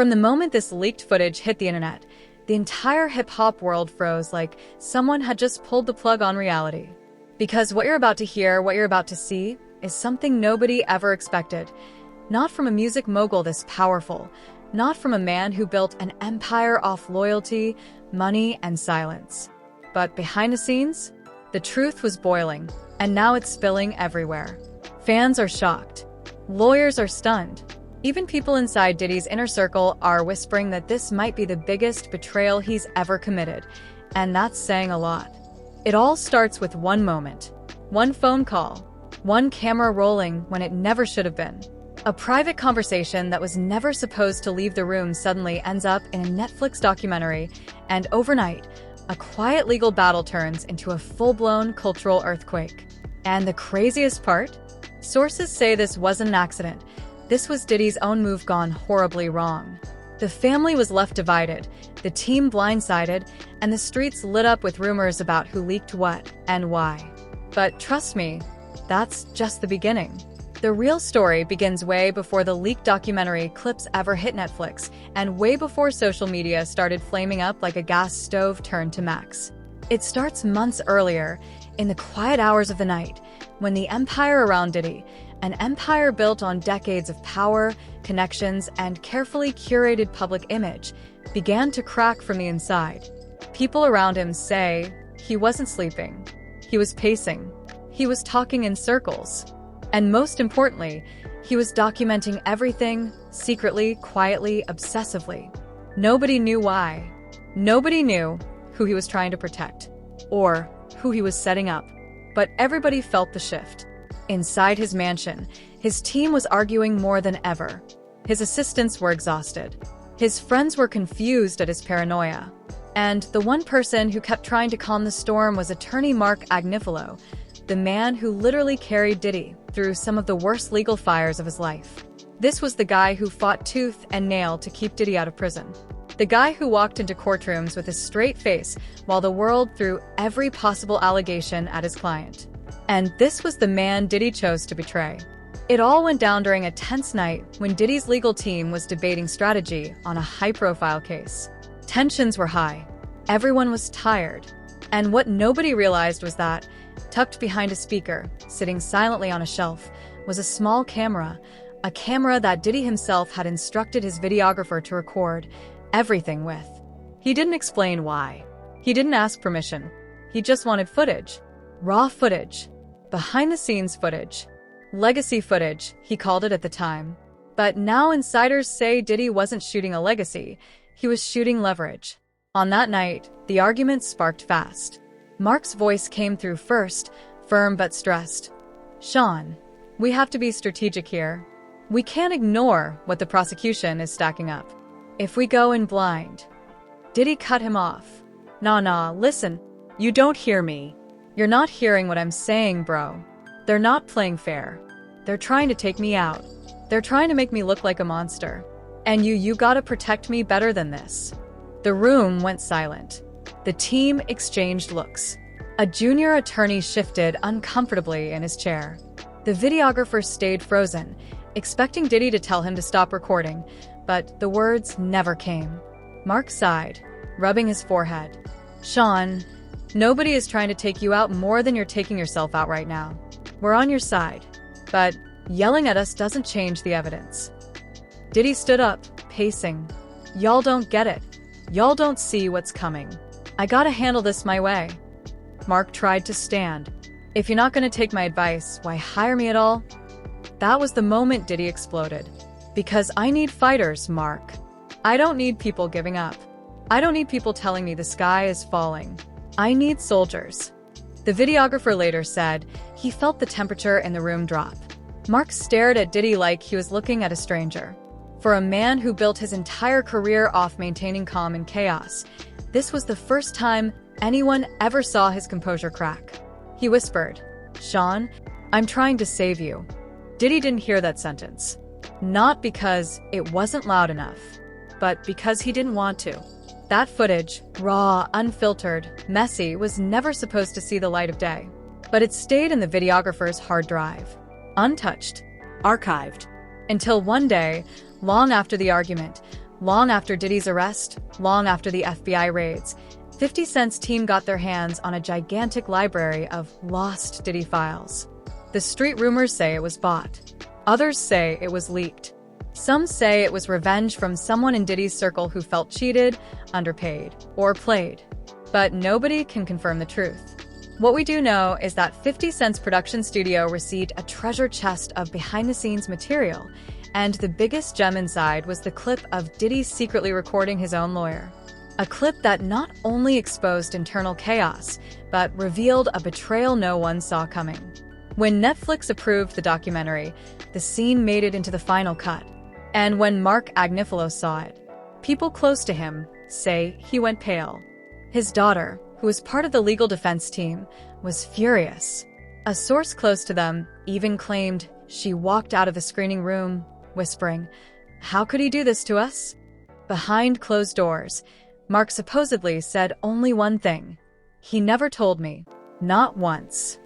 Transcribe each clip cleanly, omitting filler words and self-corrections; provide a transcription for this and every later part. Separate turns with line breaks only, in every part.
From the moment this leaked footage hit the internet, the entire hip-hop world froze like someone had just pulled the plug on reality. Because what you're about to hear, what you're about to see, is something nobody ever expected. Not from a music mogul this powerful, not from a man who built an empire off loyalty, money, and silence. But behind the scenes, the truth was boiling, and now it's spilling everywhere. Fans are shocked. Lawyers are stunned. Even people inside Diddy's inner circle are whispering that this might be the biggest betrayal he's ever committed, and that's saying a lot. It all starts with one moment, one phone call, one camera rolling when it never should have been. A private conversation that was never supposed to leave the room suddenly ends up in a Netflix documentary, and overnight, a quiet legal battle turns into a full-blown cultural earthquake. And the craziest part? Sources say this wasn't an accident. This was Diddy's own move gone horribly wrong. The family was left divided, the team blindsided, and the streets lit up with rumors about who leaked what and why. But trust me, that's just the beginning. The real story begins way before the leaked documentary clips ever hit Netflix, and way before social media started flaming up like a gas stove turned to max. It starts months earlier, in the quiet hours of the night, when the empire around Diddy, an empire built on decades of power, connections, and carefully curated public image, began to crack from the inside. People around him say he wasn't sleeping, he was pacing, he was talking in circles. And most importantly, he was documenting everything, secretly, quietly, obsessively. Nobody knew why. Nobody knew who he was trying to protect, or who he was setting up. But everybody felt the shift. Inside his mansion, his team was arguing more than ever. His assistants were exhausted. His friends were confused at his paranoia. And the one person who kept trying to calm the storm was attorney Mark Agnifilo, the man who literally carried Diddy through some of the worst legal fires of his life. This was the guy who fought tooth and nail to keep Diddy out of prison. The guy who walked into courtrooms with a straight face while the world threw every possible allegation at his client. And this was the man Diddy chose to betray. It all went down during a tense night when Diddy's legal team was debating strategy on a high-profile case. Tensions were high. Everyone was tired. And what nobody realized was that, tucked behind a speaker, sitting silently on a shelf, was a small camera, a camera that Diddy himself had instructed his videographer to record everything with. He didn't explain why. He didn't ask permission. He just wanted footage. Raw footage. Behind-the-scenes footage. Legacy footage, he called it at the time. But now insiders say Diddy wasn't shooting a legacy, he was shooting leverage. On that night, the argument sparked fast. Mark's voice came through first, firm but stressed. "Sean, we have to be strategic here. We can't ignore what the prosecution is stacking up. If we go in blind..." Diddy cut him off. Nah, listen. You don't hear me. You're not hearing what I'm saying, bro. They're not playing fair. They're trying to take me out. They're trying to make me look like a monster. And you gotta protect me better than this. The room went silent. The team exchanged looks. A junior attorney shifted uncomfortably in his chair. The videographer stayed frozen, expecting Diddy to tell him to stop recording, but the words never came. Mark sighed, rubbing his forehead. "Sean, nobody is trying to take you out more than you're taking yourself out right now. We're on your side, but yelling at us doesn't change the evidence." Diddy stood up, pacing. "Y'all don't get it. Y'all don't see what's coming. I gotta handle this my way." Mark tried to stand. "If you're not gonna take my advice, why hire me at all?" That was the moment Diddy exploded. "Because I need fighters, Mark. I don't need people giving up. I don't need people telling me the sky is falling. I need soldiers." The videographer later said he felt the temperature in the room drop. Mark stared at Diddy like he was looking at a stranger. For a man who built his entire career off maintaining calm in chaos, this was the first time anyone ever saw his composure crack. He whispered, "Sean, I'm trying to save you." Diddy didn't hear that sentence. Not because it wasn't loud enough, but because he didn't want to. That footage, raw, unfiltered, messy, was never supposed to see the light of day. But it stayed in the videographer's hard drive. Untouched. Archived. Until one day, long after the argument, Long after Diddy's arrest, long after the FBI raids, 50 Cent's team got their hands on a gigantic library of lost Diddy files. The street rumors say it was bought. Others say it was leaked. Some say it was revenge from someone in Diddy's circle who felt cheated, underpaid, or played. But nobody can confirm the truth. What we do know is that 50 Cent's production studio received a treasure chest of behind-the-scenes material, and the biggest gem inside was the clip of Diddy secretly recording his own lawyer. A clip that not only exposed internal chaos, but revealed a betrayal no one saw coming. When Netflix approved the documentary, the scene made it into the final cut. And when Mark Agnifilo saw it, people close to him say he went pale. His daughter, who was part of the legal defense team, was furious. A source close to them even claimed she walked out of the screening room, whispering, "How could he do this to us?" Behind closed doors, Mark supposedly said only one thing: "He never told me, not once."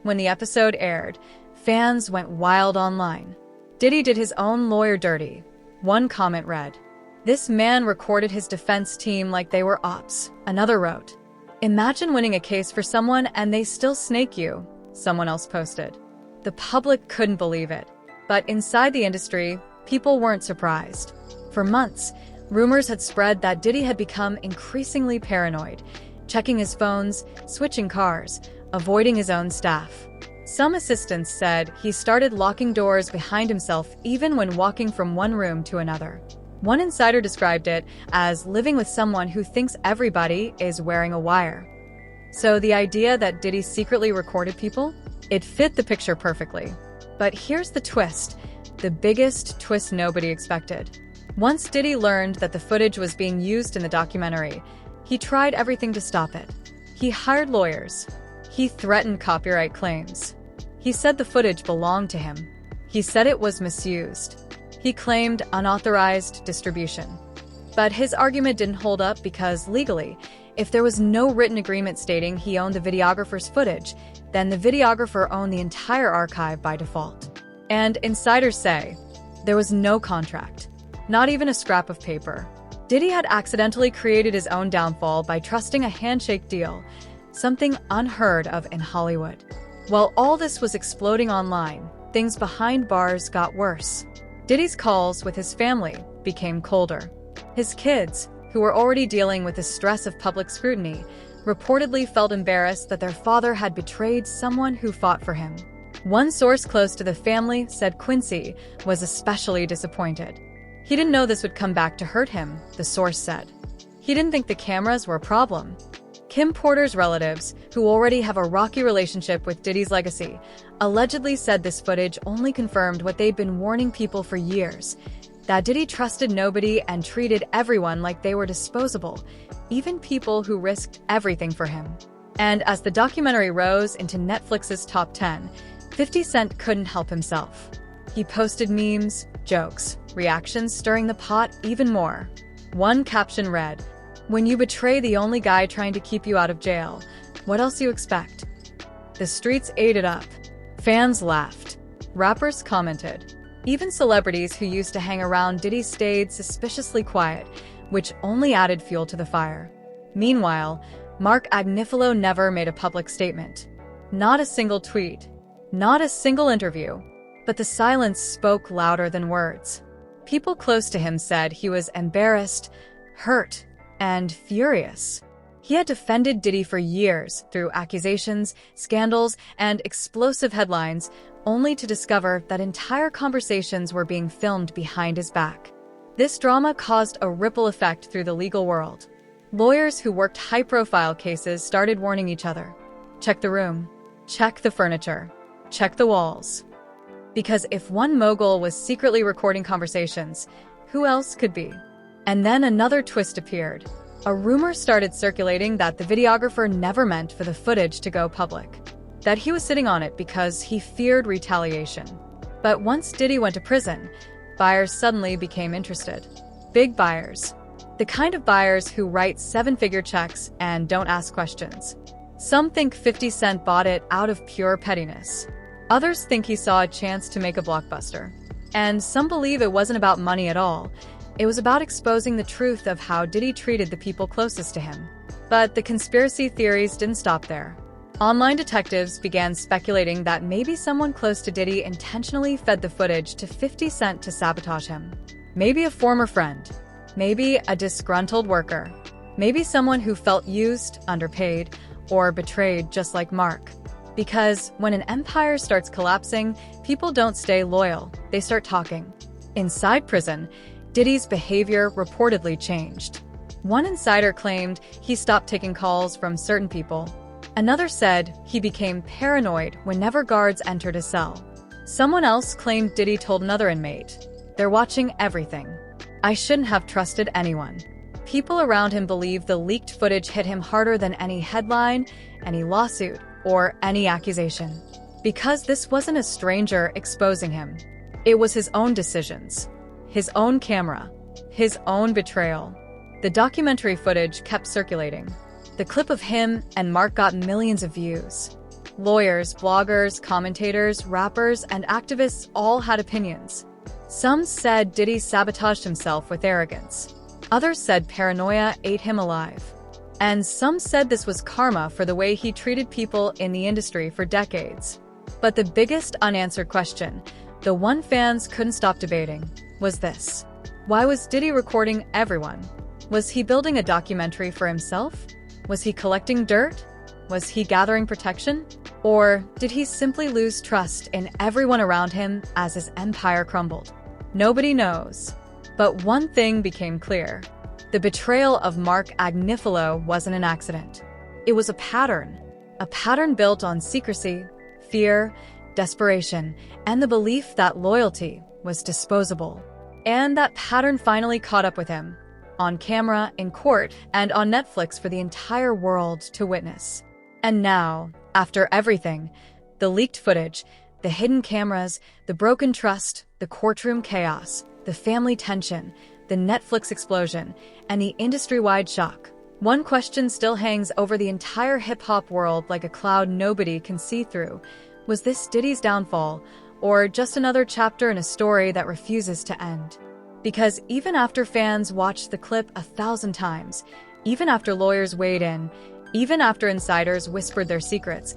When the episode aired, fans went wild online. Diddy did his own lawyer dirty. One comment read, "This man recorded his defense team like they were ops." Another wrote, "Imagine winning a case for someone and they still snake you," someone else posted. The public couldn't believe it. But inside the industry, people weren't surprised. For months, rumors had spread that Diddy had become increasingly paranoid, checking his phones, switching cars, avoiding his own staff. Some assistants said he started locking doors behind himself even when walking from one room to another. One insider described it as living with someone who thinks everybody is wearing a wire. So the idea that Diddy secretly recorded people? It fit the picture perfectly. But here's the twist, the biggest twist nobody expected. Once Diddy learned that the footage was being used in the documentary, he tried everything to stop it. He hired lawyers. He threatened copyright claims. He said the footage belonged to him. He said it was misused. He claimed unauthorized distribution. But his argument didn't hold up because legally, if there was no written agreement stating he owned the videographer's footage, then the videographer owned the entire archive by default. And insiders say there was no contract, not even a scrap of paper. Diddy had accidentally created his own downfall by trusting a handshake deal, something unheard of in Hollywood. While all this was exploding online, things behind bars got worse. Diddy's calls with his family became colder. His kids, who were already dealing with the stress of public scrutiny, reportedly felt embarrassed that their father had betrayed someone who fought for him. One source close to the family said Quincy was especially disappointed. He didn't know this would come back to hurt him, the source said. He didn't think the cameras were a problem. Kim Porter's relatives, who already have a rocky relationship with Diddy's legacy, allegedly said this footage only confirmed what they'd been warning people for years, that Diddy trusted nobody and treated everyone like they were disposable, even people who risked everything for him. And as the documentary rose into Netflix's top 10, 50 Cent couldn't help himself. He posted memes, jokes, reactions stirring the pot even more. One caption read, "When you betray the only guy trying to keep you out of jail, what else you expect?" The streets ate it up. Fans laughed. Rappers commented. Even celebrities who used to hang around Diddy stayed suspiciously quiet, which only added fuel to the fire. Meanwhile, Mark Agnifilo never made a public statement. Not a single tweet. Not a single interview. But the silence spoke louder than words. People close to him said he was embarrassed, hurt, and furious. He had defended Diddy for years through accusations, scandals, and explosive headlines, only to discover that entire conversations were being filmed behind his back. This drama caused a ripple effect through the legal world. Lawyers who worked high-profile cases started warning each other. Check the room. Check the furniture. Check the walls. Because if one mogul was secretly recording conversations, who else could be? And then another twist appeared. A rumor started circulating that the videographer never meant for the footage to go public. That he was sitting on it because he feared retaliation. But once Diddy went to prison, buyers suddenly became interested. Big buyers. The kind of buyers who write seven-figure checks and don't ask questions. Some think 50 Cent bought it out of pure pettiness. Others think he saw a chance to make a blockbuster. And some believe it wasn't about money at all. It was about exposing the truth of how Diddy treated the people closest to him. But the conspiracy theories didn't stop there. Online detectives began speculating that maybe someone close to Diddy intentionally fed the footage to 50 Cent to sabotage him. Maybe a former friend. Maybe a disgruntled worker. Maybe someone who felt used, underpaid, or betrayed just like Mark. Because when an empire starts collapsing, people don't stay loyal, they start talking. Inside prison, Diddy's behavior reportedly changed. One insider claimed he stopped taking calls from certain people. Another said he became paranoid whenever guards entered his cell. Someone else claimed Diddy told another inmate, "They're watching everything. I shouldn't have trusted anyone." People around him believe the leaked footage hit him harder than any headline, any lawsuit, or any accusation. Because this wasn't a stranger exposing him. It was his own decisions, his own camera, his own betrayal. The documentary footage kept circulating. The clip of him and Mark got millions of views. Lawyers, bloggers, commentators, rappers, and activists all had opinions. Some said Diddy sabotaged himself with arrogance. Others said paranoia ate him alive. And some said this was karma for the way he treated people in the industry for decades. But the biggest unanswered question, the one fans couldn't stop debating, was this. Why was Diddy recording everyone? Was he building a documentary for himself? Was he collecting dirt? Was he gathering protection? Or did he simply lose trust in everyone around him as his empire crumbled? Nobody knows. But one thing became clear. The betrayal of Mark Agnifilo wasn't an accident. It was a pattern built on secrecy, fear, desperation, and the belief that loyalty was disposable. And that pattern finally caught up with him. On camera, in court, and on Netflix for the entire world to witness. And now, after everything, the leaked footage, the hidden cameras, the broken trust, the courtroom chaos, the family tension, the Netflix explosion, and the industry-wide shock, one question still hangs over the entire hip-hop world like a cloud nobody can see through. Was this Diddy's downfall, or just another chapter in a story that refuses to end? Because even after fans watched the clip 1,000 times, even after lawyers weighed in, even after insiders whispered their secrets,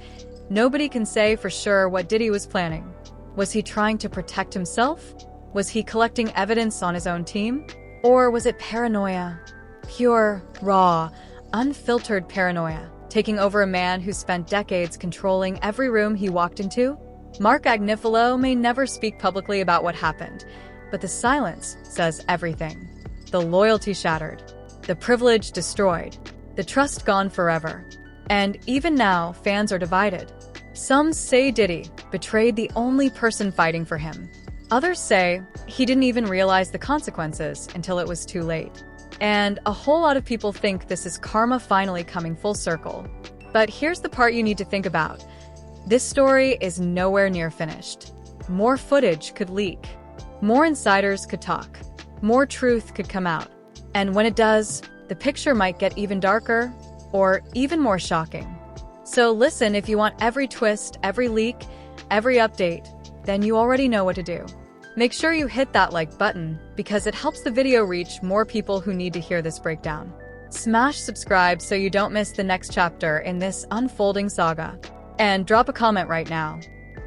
nobody can say for sure what Diddy was planning. Was he trying to protect himself? Was he collecting evidence on his own team? Or was it paranoia? Pure, raw, unfiltered paranoia, taking over a man who spent decades controlling every room he walked into? Mark Agnifilo may never speak publicly about what happened, but the silence says everything. The loyalty shattered, the privilege destroyed, the trust gone forever. And even now, fans are divided. Some say Diddy betrayed the only person fighting for him. Others say he didn't even realize the consequences until it was too late. And a whole lot of people think this is karma finally coming full circle. But here's the part you need to think about. This story is nowhere near finished. More footage could leak. More insiders could talk. More truth could come out. And when it does, the picture might get even darker or even more shocking. So listen, if you want every twist, every leak, every update, then you already know what to do. Make sure you hit that like button because it helps the video reach more people who need to hear this breakdown. Smash subscribe so you don't miss the next chapter in this unfolding saga. And drop a comment right now.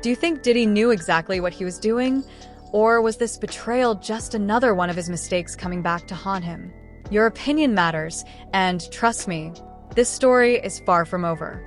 Do you think Diddy knew exactly what he was doing? Or was this betrayal just another one of his mistakes coming back to haunt him? Your opinion matters, and trust me, this story is far from over.